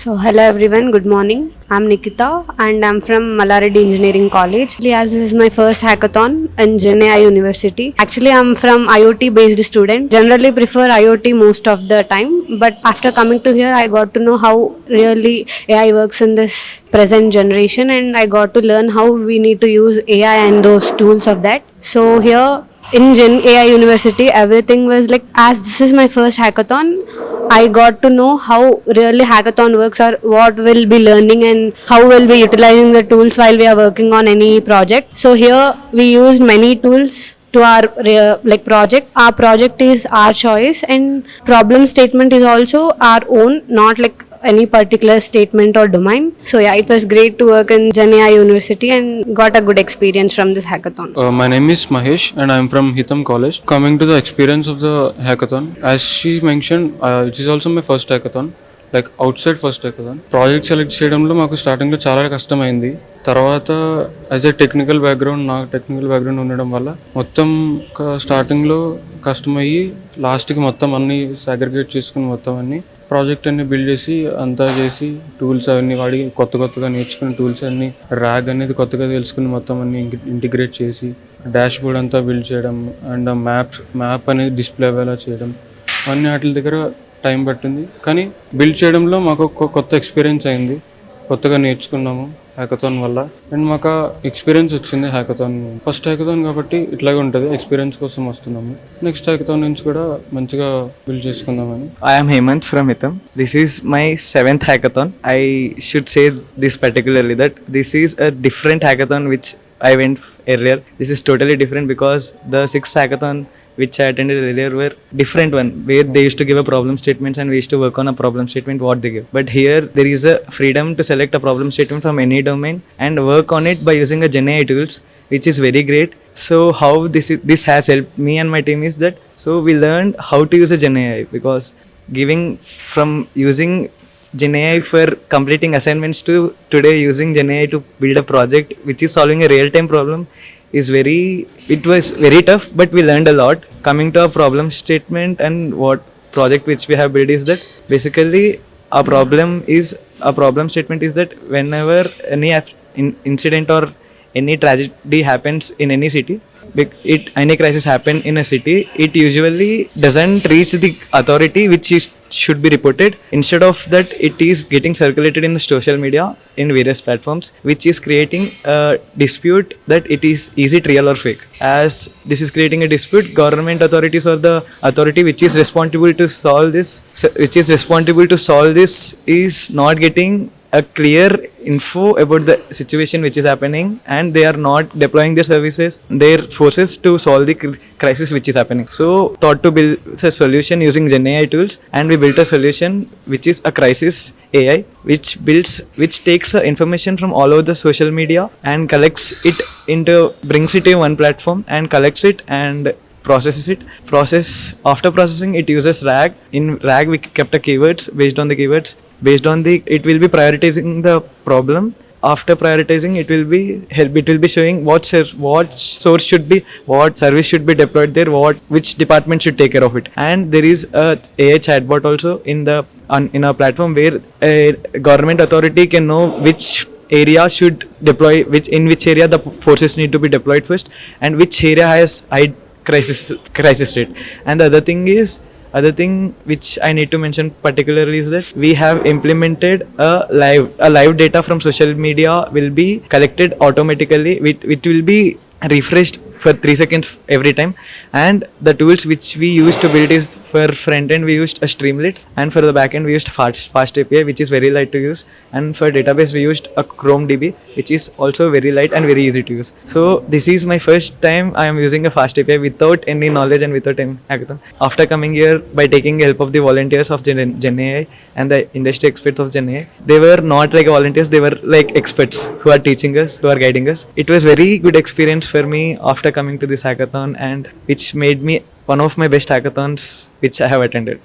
So hello everyone, good morning. I'm Nikitha and I'm from Malla Reddy Engineering College. Actually, as this is my first hackathon in GenAI University. Actually, I'm from IoT based student. Generally prefer IoT most of the time, but after coming to here, I got to know how really AI works in this present generation, and I got to learn how we need to use AI and those tools of that. So here in Gen AI University, everything was like, as this is my first hackathon, I got to know how really hackathon works, or what we'll be learning and how we'll be utilizing the tools while we are working on any project. So here we used many tools to our project. Our project is our choice, and problem statement is also our own, not like any particular statement or domain. So yeah, it was great to work in GenAI University and got a good experience from this hackathon. My name is Mahesh and I am from HITAM college. Coming to the experience of the hackathon, as she mentioned, it is also my first hackathon. Like outside first hackathon. Project select చేయడంలో మాకు స్టార్టింగ్లో చాలా కష్టమైంది. తర్వాత as a technical background, నాకు technical background ఉండడం వల్ల మొత్తం స్టార్టింగ్లో కష్టమయ్యి లాస్ట్కి మొత్తం అన్నీ సాగ్రిగేట్ చేసుకుని మొత్తం అన్నీ ప్రాజెక్ట్ అన్ని బిల్డ్ చేసి అంతా చేసి టూల్స్ అవన్నీ వాడి కొత్తగా నేర్చుకుని టూల్స్ అన్ని ర్యాగ్ అనేది కొత్తగా తెలుసుకుని మొత్తం అన్ని ఇంటిగ్రేట్ చేసి డాష్ బోర్డ్ అంతా బిల్డ్ చేయడం అండ్ మ్యాప్ అనేది డిస్ప్లే అయ్యేలా చేయడం అన్ని వాటి దగ్గర టైం పట్టింది. కానీ బిల్డ్ చేయడంలో మాకు ఒక కొత్త ఎక్స్పీరియన్స్ అయింది, కొత్తగా నేర్చుకున్నాము హ్యాకథాన్ వల్ల, అండ్ మాకు ఎక్స్పీరియన్స్ వచ్చింది హ్యాకథాన్. ఫస్ట్ హ్యాకథాన్ కాబట్టి ఇట్లాగే ఉంటుంది, ఎక్స్పీరియన్స్ కోసం వస్తున్నాము. నెక్స్ట్ హ్యాకథాన్ నుంచి కూడా మంచిగా బిల్డ్ చేసుకుందామని. I am Hemanth from HITAM. This is my 7th hackathon. I should say this particularly that this is a different hackathon which I went earlier. This is totally different because the 6th hackathon which I attended earlier were different one, where they used to give a problem statements and we used to work on a problem statement what they give. But here there is a freedom to select a problem statement from any domain and work on it by using a GenAI tools, which is very great. So how this has helped me and my team is that so we learned how to use a GenAI, because giving from using GenAI for completing assignments to today using GenAI to build a project which is solving a real time problem it was very tough, but we learned a lot. Coming to a problem statement and what project which we have built is that basically a problem statement is that whenever any incident or any tragedy happens in any city, any crisis happen in a city, it usually doesn't reach the authority which should be reported. Instead of that, it is getting circulated in the social media in various platforms, which is creating a dispute that is it real or fake. As this is creating a dispute, government authorities or the authority which is responsible to solve this is not getting a clear info about the situation which is happening, and they are not deploying their services, their forces to solve the crisis which is happening. So thought to build a solution using GenAI tools, and we built a solution which is a crisis AI which takes information from all over the social media and brings it in one platform and collects it and processes it. After processing, it uses RAG. In RAG we kept the keywords. Based on it will be prioritizing the problem. After prioritizing, it will be showing what source should be, what service should be deployed there, which department should take care of it. And there is a AI chatbot also in our platform, where a government authority can know which area should deploy, in which area the forces need to be deployed first, and which area has high crisis rate. And the other thing which I need to mention particularly is that we have implemented a live data from social media will be collected automatically. It will be refreshed for 3 seconds every time, and the tools which we used to build is for front end we used a Streamlit, and for the back end we used FastAPI, which is very light to use, and for database we used a ChromeDB, which is also very light and very easy to use. So this is my first time I am using a FastAPI without any knowledge and without any hackathon. After coming here, by taking help of the volunteers of GenAI and the industry experts of GenAI, they were not like volunteers, they were like experts who are teaching us, who are guiding us. It was very good experience for me after coming to this hackathon, and which made me one of my best hackathons which I have attended.